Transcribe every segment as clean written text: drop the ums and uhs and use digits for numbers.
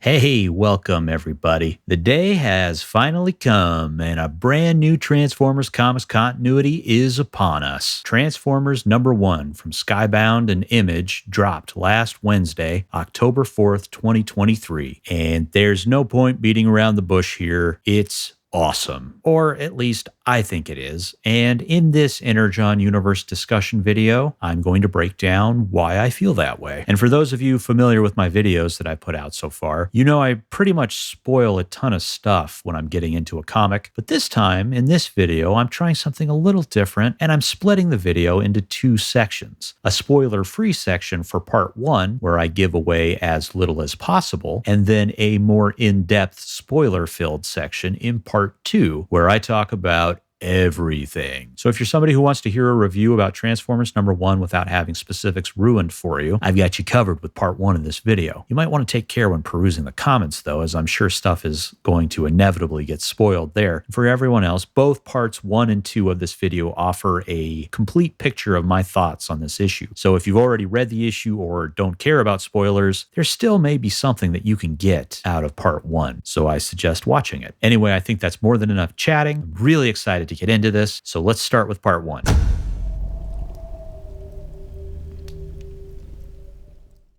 Hey, welcome everybody. The day has finally come and a brand new Transformers comics continuity is upon us. Transformers #1 from Skybound and Image dropped last Wednesday, October 4th, 2023. And there's no point beating around the bush here. It's awesome, or at least I think it is. And in this Energon universe discussion video, I'm going to break down why I feel that way. And for those of you familiar with my videos that I put out so far, you know I pretty much spoil a ton of stuff when I'm getting into a comic. But this time, in this video, I'm trying something a little different, and I'm splitting the video into two sections. A spoiler-free section for part 1, where I give away as little as possible, and then a more in-depth spoiler-filled section in part 2, where I talk about everything. So if you're somebody who wants to hear a review about Transformers #1 without having specifics ruined for you, I've got you covered with part 1 of this video. You might want to take care when perusing the comments though, as I'm sure stuff is going to inevitably get spoiled there. For everyone else, both parts 1 and 2 of this video offer a complete picture of my thoughts on this issue. So if you've already read the issue or don't care about spoilers, there still may be something that you can get out of part 1. So I suggest watching it. Anyway, I think that's more than enough chatting. I'm really excited to get into this, so let's start with part 1.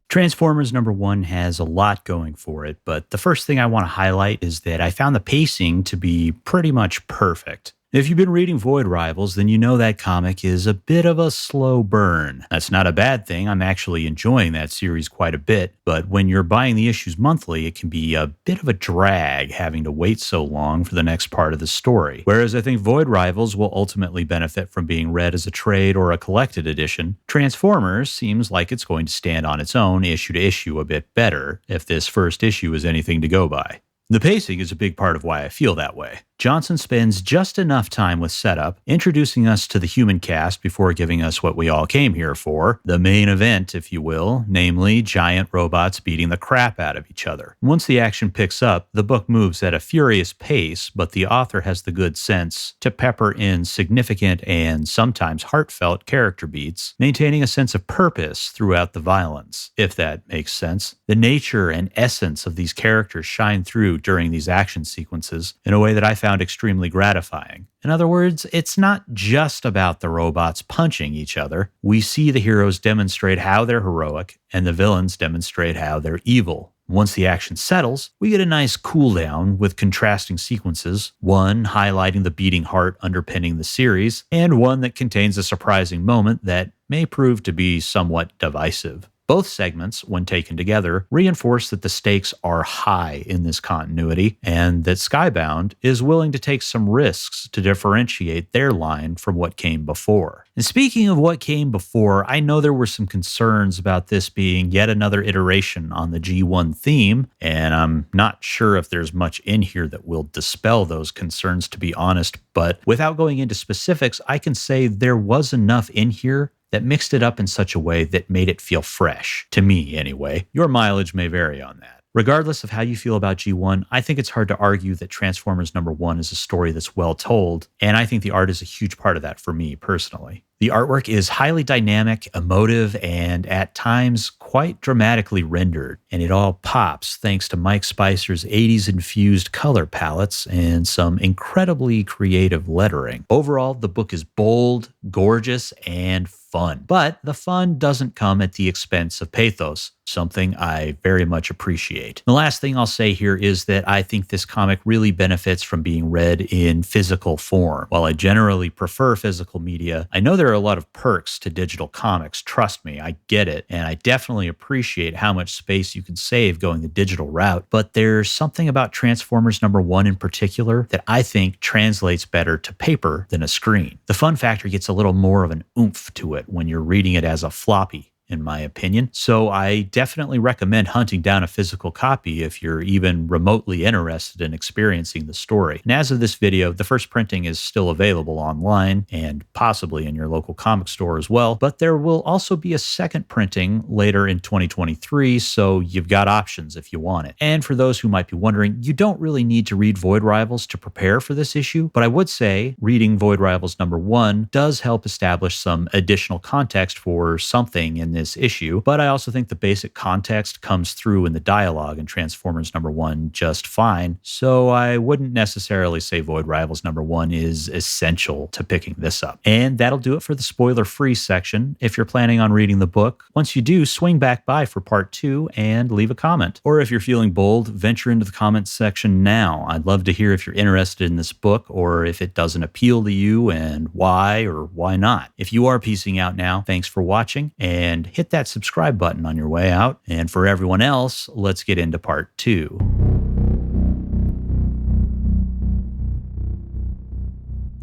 Transformers #1 has a lot going for it, but the first thing I want to highlight is that I found the pacing to be pretty much perfect. If you've been reading Void Rivals, then you know that comic is a bit of a slow burn. That's not a bad thing. I'm actually enjoying that series quite a bit, but when you're buying the issues monthly, it can be a bit of a drag having to wait so long for the next part of the story. Whereas I think Void Rivals will ultimately benefit from being read as a trade or a collected edition, Transformers seems like it's going to stand on its own issue to issue a bit better, if this first issue is anything to go by. The pacing is a big part of why I feel that way. Johnson spends just enough time with setup, introducing us to the human cast before giving us what we all came here for, the main event, if you will, namely giant robots beating the crap out of each other. Once the action picks up, the book moves at a furious pace, but the author has the good sense to pepper in significant and sometimes heartfelt character beats, maintaining a sense of purpose throughout the violence, if that makes sense. The nature and essence of these characters shine through during these action sequences in a way that I found extremely gratifying. In other words, it's not just about the robots punching each other. We see the heroes demonstrate how they're heroic, and the villains demonstrate how they're evil. Once the action settles, we get a nice cool down with contrasting sequences, one highlighting the beating heart underpinning the series, and one that contains a surprising moment that may prove to be somewhat divisive. Both segments, when taken together, reinforce that the stakes are high in this continuity, and that Skybound is willing to take some risks to differentiate their line from what came before. And speaking of what came before, I know there were some concerns about this being yet another iteration on the G1 theme, and I'm not sure if there's much in here that will dispel those concerns, to be honest, but without going into specifics, I can say there was enough in here that mixed it up in such a way that made it feel fresh. To me, anyway. Your mileage may vary on that. Regardless of how you feel about G1, I think it's hard to argue that Transformers #1 is a story that's well told, and I think the art is a huge part of that for me personally. The artwork is highly dynamic, emotive, and at times quite dramatically rendered, and it all pops thanks to Mike Spicer's 80s-infused color palettes and some incredibly creative lettering. Overall, the book is bold, gorgeous, and fun. But the fun doesn't come at the expense of pathos, something I very much appreciate. The last thing I'll say here is that I think this comic really benefits from being read in physical form. While I generally prefer physical media, I know there are a lot of perks to digital comics. Trust me, I get it, and I definitely appreciate how much space you can save going the digital route, but there's something about Transformers #1 in particular that I think translates better to paper than a screen. The fun factor gets a little more of an oomph to it when you're reading it as a floppy, in my opinion. So I definitely recommend hunting down a physical copy if you're even remotely interested in experiencing the story. And as of this video, the first printing is still available online and possibly in your local comic store as well, but there will also be a second printing later in 2023, so you've got options if you want it. And for those who might be wondering, you don't really need to read Void Rivals to prepare for this issue, but I would say reading Void Rivals #1 does help establish some additional context for something in this issue, but I also think the basic context comes through in the dialogue in Transformers #1 just fine, so I wouldn't necessarily say Void Rivals #1 is essential to picking this up. And that'll do it for the spoiler-free section. If you're planning on reading the book, once you do, swing back by for part 2 and leave a comment. Or if you're feeling bold, venture into the comments section now. I'd love to hear if you're interested in this book or if it doesn't appeal to you and why or why not. If you are piecing out now, thanks for watching and hit that subscribe button on your way out. And for everyone else, let's get into part 2.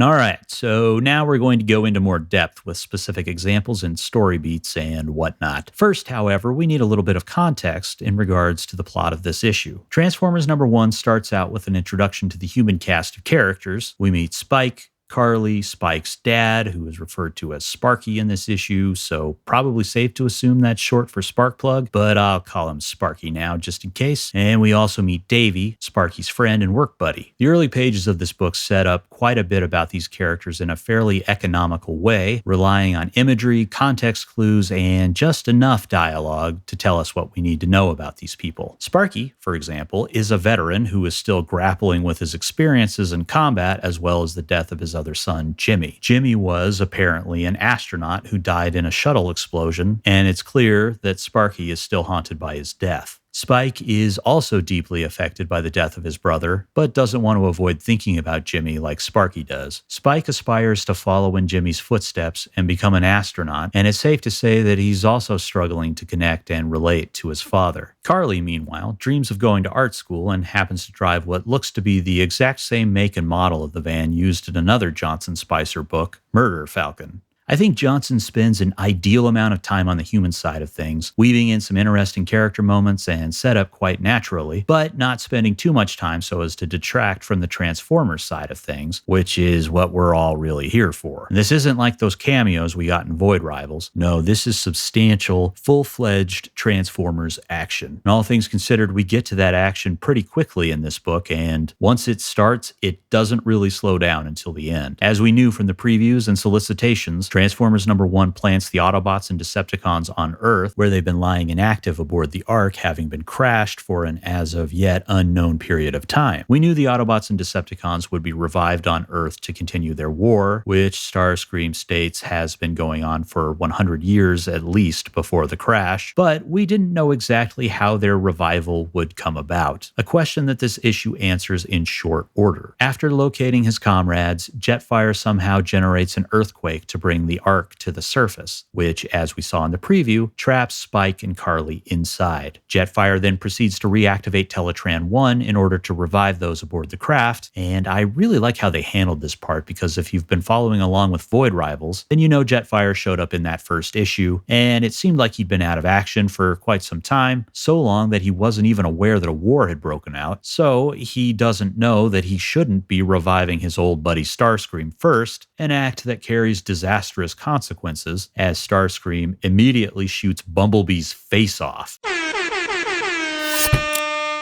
All right, so now we're going to go into more depth with specific examples and story beats and whatnot. First, however, we need a little bit of context in regards to the plot of this issue. Transformers #1 starts out with an introduction to the human cast of characters. We meet Spike, Carly, Spike's dad, who is referred to as Sparky in this issue, so probably safe to assume that's short for Sparkplug, but I'll call him Sparky now just in case. And we also meet Davey, Sparky's friend and work buddy. The early pages of this book set up quite a bit about these characters in a fairly economical way, relying on imagery, context clues, and just enough dialogue to tell us what we need to know about these people. Sparky, for example, is a veteran who is still grappling with his experiences in combat as well as the death of his other son, Jimmy. Jimmy was apparently an astronaut who died in a shuttle explosion, and it's clear that Sparky is still haunted by his death. Spike is also deeply affected by the death of his brother, but doesn't want to avoid thinking about Jimmy like Sparky does. Spike aspires to follow in Jimmy's footsteps and become an astronaut, and it's safe to say that he's also struggling to connect and relate to his father. Carly, meanwhile, dreams of going to art school and happens to drive what looks to be the exact same make and model of the van used in another Johnson Spicer book, Murder Falcon. I think Johnson spends an ideal amount of time on the human side of things, weaving in some interesting character moments and set up quite naturally, but not spending too much time so as to detract from the Transformers side of things, which is what we're all really here for. And this isn't like those cameos we got in Void Rivals. No, this is substantial, full-fledged Transformers action. And all things considered, we get to that action pretty quickly in this book, and once it starts, it doesn't really slow down until the end. As we knew from the previews and solicitations, Transformers #1 plants the Autobots and Decepticons on Earth, where they've been lying inactive aboard the Ark, having been crashed for an as of yet unknown period of time. We knew the Autobots and Decepticons would be revived on Earth to continue their war, which Starscream states has been going on for 100 years at least before the crash, but we didn't know exactly how their revival would come about, a question that this issue answers in short order. After locating his comrades, Jetfire somehow generates an earthquake to bring the Ark to the surface, which, as we saw in the preview, traps Spike and Carly inside. Jetfire then proceeds to reactivate Teletran 1 in order to revive those aboard the craft, and I really like how they handled this part because if you've been following along with Void Rivals, then you know Jetfire showed up in that first issue, and it seemed like he'd been out of action for quite some time, so long that he wasn't even aware that a war had broken out, so he doesn't know that he shouldn't be reviving his old buddy Starscream first, an act that carries disastrous consequences as Starscream immediately shoots Bumblebee's face off.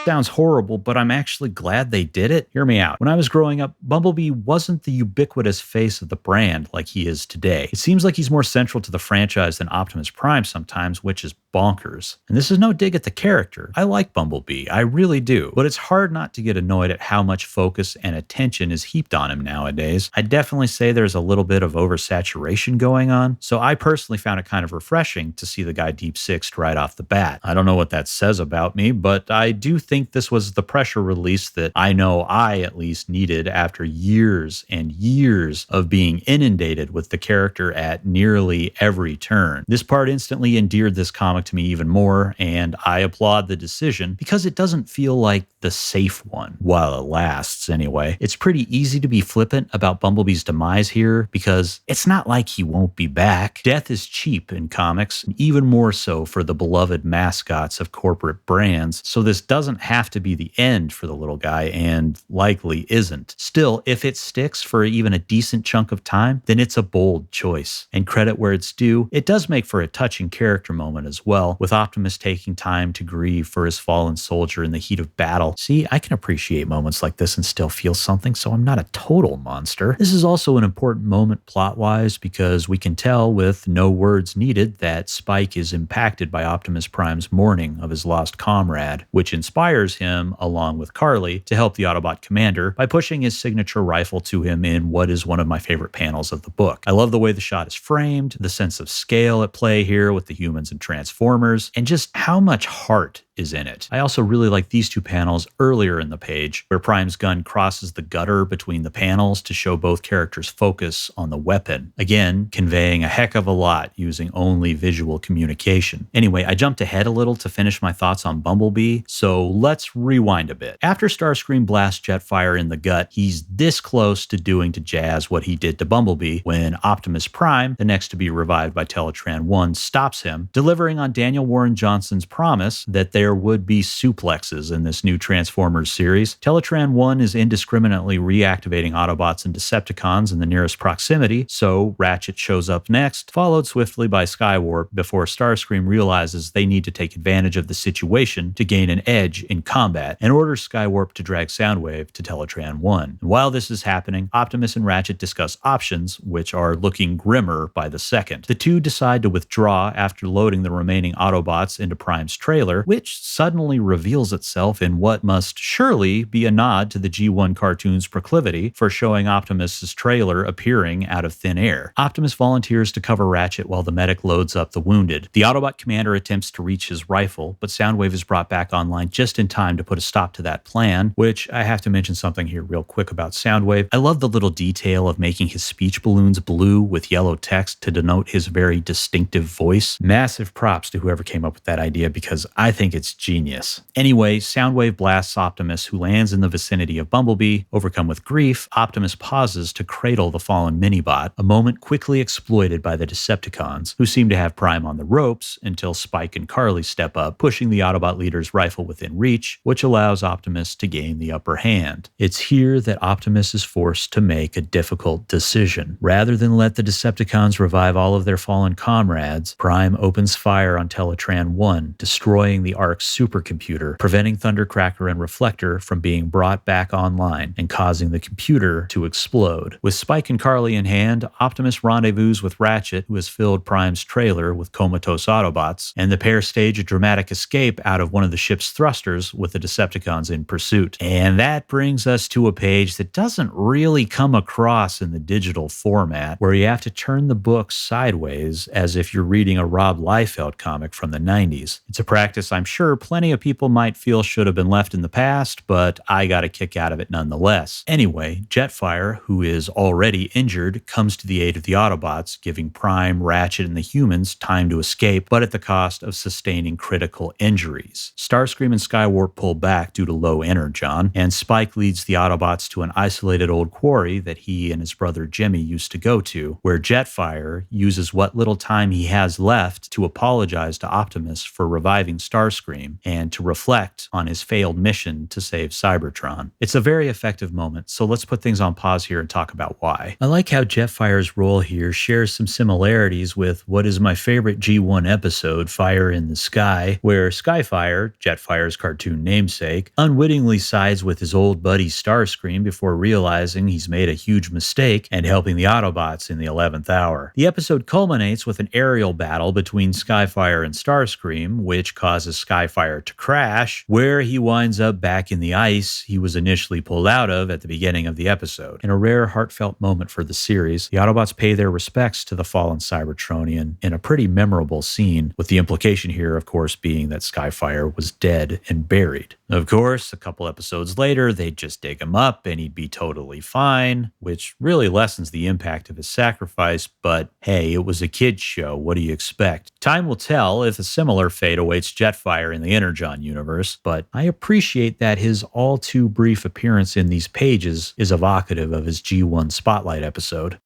Sounds horrible, but I'm actually glad they did it. Hear me out. When I was growing up, Bumblebee wasn't the ubiquitous face of the brand like he is today. It seems like he's more central to the franchise than Optimus Prime sometimes, which is bonkers. And this is no dig at the character. I like Bumblebee, I really do. But it's hard not to get annoyed at how much focus and attention is heaped on him nowadays. I'd definitely say there's a little bit of oversaturation going on, so I personally found it kind of refreshing to see the guy deep sixed right off the bat. I don't know what that says about me, but I do think this was the pressure release that I know I at least needed after years and years of being inundated with the character at nearly every turn. This part instantly endeared this comic to me even more, and I applaud the decision because it doesn't feel like the safe one, while it lasts anyway. It's pretty easy to be flippant about Bumblebee's demise here because it's not like he won't be back. Death is cheap in comics, even more so for the beloved mascots of corporate brands, so this doesn't have to be the end for the little guy, and likely isn't. Still, if it sticks for even a decent chunk of time, then it's a bold choice. And credit where it's due, it does make for a touching character moment as well, with Optimus taking time to grieve for his fallen soldier in the heat of battle. See, I can appreciate moments like this and still feel something, so I'm not a total monster. This is also an important moment plot-wise because we can tell with no words needed that Spike is impacted by Optimus Prime's mourning of his lost comrade, which inspires him, along with Carly, to help the Autobot commander by pushing his signature rifle to him in what is one of my favorite panels of the book. I love the way the shot is framed, the sense of scale at play here with the humans and Transformers, and just how much heart is in it. I also really like these two panels earlier in the page, where Prime's gun crosses the gutter between the panels to show both characters' focus on the weapon. Again, conveying a heck of a lot using only visual communication. Anyway, I jumped ahead a little to finish my thoughts on Bumblebee, so let's rewind a bit. After Starscream blasts Jetfire in the gut, he's this close to doing to Jazz what he did to Bumblebee when Optimus Prime, the next to be revived by Teletran 1, stops him, delivering on Daniel Warren Johnson's promise that there would be suplexes in this new Transformers series. Teletran 1 is indiscriminately reactivating Autobots and Decepticons in the nearest proximity, so Ratchet shows up next, followed swiftly by Skywarp before Starscream realizes they need to take advantage of the situation to gain an edge in combat and orders Skywarp to drag Soundwave to Teletran 1. And while this is happening, Optimus and Ratchet discuss options, which are looking grimmer by the second. The two decide to withdraw after loading the remaining Autobots into Prime's trailer, which suddenly reveals itself in what must surely be a nod to the G1 cartoon's proclivity for showing Optimus's trailer appearing out of thin air. Optimus volunteers to cover Ratchet while the medic loads up the wounded. The Autobot commander attempts to reach his rifle, but Soundwave is brought back online just in time to put a stop to that plan, which I have to mention something here real quick about Soundwave. I love the little detail of making his speech balloons blue with yellow text to denote his very distinctive voice. Massive props to whoever came up with that idea because I think it's genius. Anyway, Soundwave blasts Optimus, who lands in the vicinity of Bumblebee. Overcome with grief, Optimus pauses to cradle the fallen Minibot, a moment quickly exploited by the Decepticons, who seem to have Prime on the ropes until Spike and Carly step up, pushing the Autobot leader's rifle within reach, which allows Optimus to gain the upper hand. It's here that Optimus is forced to make a difficult decision. Rather than let the Decepticons revive all of their fallen comrades, Prime opens fire on Teletran 1, destroying the Ark's supercomputer, preventing Thundercracker and Reflector from being brought back online and causing the computer to explode. With Spike and Carly in hand, Optimus rendezvous with Ratchet, who has filled Prime's trailer with comatose Autobots, and the pair stage a dramatic escape out of one of the ship's thrusters with the Decepticons in pursuit. And that brings us to a page that doesn't really come across in the digital format, where you have to turn the book sideways as if you're reading a Rob Liefeld comic from the 90s. It's a practice I'm sure plenty of people might feel should have been left in the past, but I got a kick out of it nonetheless. Anyway, Jetfire, who is already injured, comes to the aid of the Autobots, giving Prime, Ratchet, and the humans time to escape, but at the cost of sustaining critical injuries. Starscream and Skywarp pull back due to low Energon, and Spike leads the Autobots to an isolated old quarry that he and his brother Jimmy used to go to, where Jetfire uses what little time he has left to apologize to Optimus for reviving Starscream and to reflect on his failed mission to save Cybertron. It's a very effective moment, so let's put things on pause here and talk about why. I like how Jetfire's role here shares some similarities with what is my favorite G1 episode, Fire in the Sky, where Skyfire, Jetfire's cartoon namesake, unwittingly sides with his old buddy Starscream before realizing he's made a huge mistake and helping the Autobots in the 11th hour. The episode culminates with an aerial battle between Skyfire and Starscream, which causes Skyfire to crash, where he winds up back in the ice he was initially pulled out of at the beginning of the episode. In a rare, heartfelt moment for the series, the Autobots pay their respects to the fallen Cybertronian in a pretty memorable scene, with the implication here, of course, being that Skyfire was dead and buried. Of course, a couple episodes later, they'd just dig him up and he'd be totally fine, which really lessens the impact of his sacrifice, but hey, it was a kid's show, what do you expect? Time will tell if a similar fate awaits Jetfire in the Energon universe, but I appreciate that his all too brief appearance in these pages is evocative of his G1 Spotlight episode.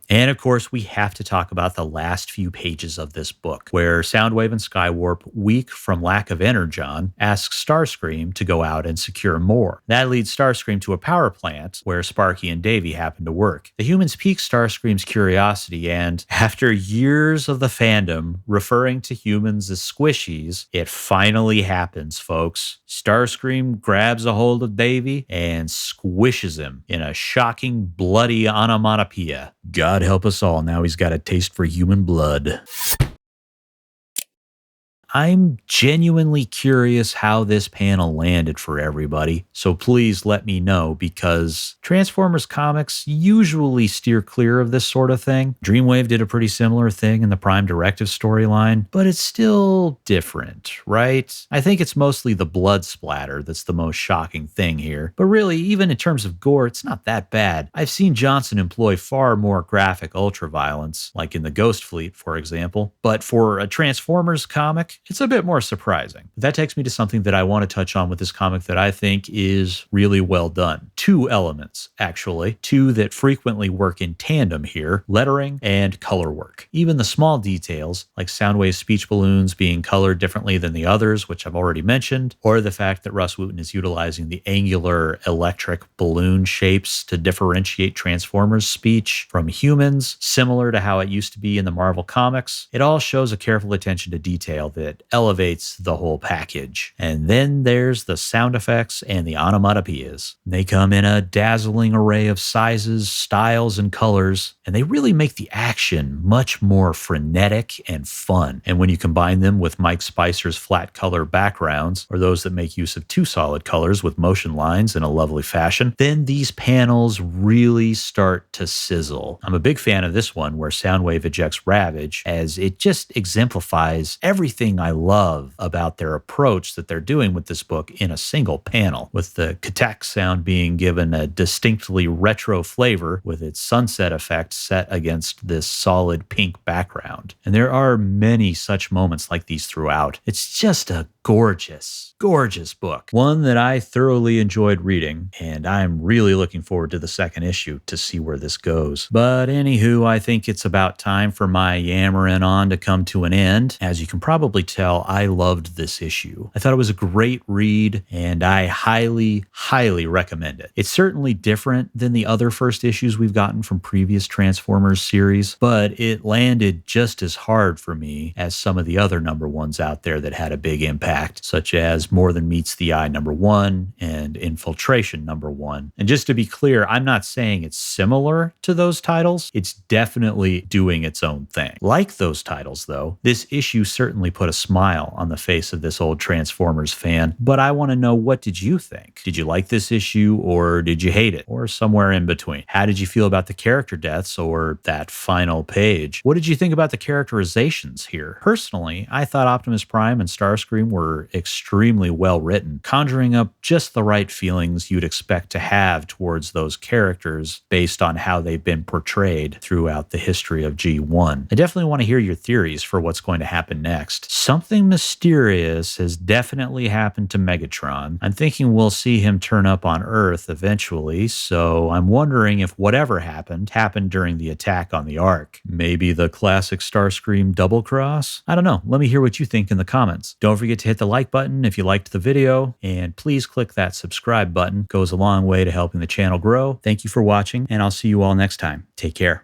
And of course, we have to talk about the last few pages of this book, where Soundwave and Skywarp, weak from lack of Energon, ask Starscream to go out and secure more. That leads Starscream to a power plant where Sparky and Davy happen to work. The humans pique Starscream's curiosity, and after years of the fandom referring to humans as squishies, it finally happens, folks. Starscream grabs a hold of Davy and squishes him in a shocking, bloody onomatopoeia. God help us all, now he's got a taste for human blood. I'm genuinely curious how this panel landed for everybody, so please let me know, because Transformers comics usually steer clear of this sort of thing. Dreamwave did a pretty similar thing in the Prime Directive storyline, but it's still different, right? I think it's mostly the blood splatter that's the most shocking thing here, but really, even in terms of gore, it's not that bad. I've seen Johnson employ far more graphic ultraviolence, like in the Ghost Fleet, for example, but for a Transformers comic, it's a bit more surprising. That takes me to something that I want to touch on with this comic that I think is really well done. Two elements, actually. Two that frequently work in tandem here: lettering and color work. Even the small details, like Soundwave's speech balloons being colored differently than the others, which I've already mentioned, or the fact that Rus Wooton is utilizing the angular electric balloon shapes to differentiate Transformers' speech from humans, similar to how it used to be in the Marvel comics. It all shows a careful attention to detail that elevates the whole package. And then there's the sound effects and the onomatopoeias. They come in a dazzling array of sizes, styles, and colors, and they really make the action much more frenetic and fun. And when you combine them with Mike Spicer's flat color backgrounds, or those that make use of two solid colors with motion lines in a lovely fashion, then these panels really start to sizzle. I'm a big fan of this one where Soundwave ejects Ravage, as it just exemplifies everything I love about their approach that they're doing with this book in a single panel, with the Katak sound being given a distinctly retro flavor with its sunset effect set against this solid pink background. And there are many such moments like these throughout. It's just a gorgeous, gorgeous book. One that I thoroughly enjoyed reading, and I'm really looking forward to the second issue to see where this goes. But anywho, I think it's about time for my yammering on to come to an end. As you can probably tell, I loved this issue. I thought it was a great read, and I highly, highly recommend it. It's certainly different than the other first issues we've gotten from previous Transformers series, but it landed just as hard for me as some of the other number ones out there that had a big impact, such as More Than Meets the Eye #1 and Infiltration #1. And just to be clear, I'm not saying it's similar to those titles. It's definitely doing its own thing. Like those titles, though, this issue certainly put a smile on the face of this old Transformers fan. But I want to know, what did you think? Did you like this issue, or did you hate it? Or somewhere in between? How did you feel about the character deaths or that final page? What did you think about the characterizations here? Personally, I thought Optimus Prime and Starscream were extremely well written, conjuring up just the right feelings you'd expect to have towards those characters based on how they've been portrayed throughout the history of G1. I definitely want to hear your theories for what's going to happen next. Something mysterious has definitely happened to Megatron. I'm thinking we'll see him turn up on Earth eventually, so I'm wondering if whatever happened during the attack on the Ark. Maybe the classic Starscream double cross? I don't know. Let me hear what you think in the comments. Don't forget to hit the like button if you liked the video, and please click that subscribe button. It goes a long way to helping the channel grow. Thank you for watching, and I'll see you all next time. Take care.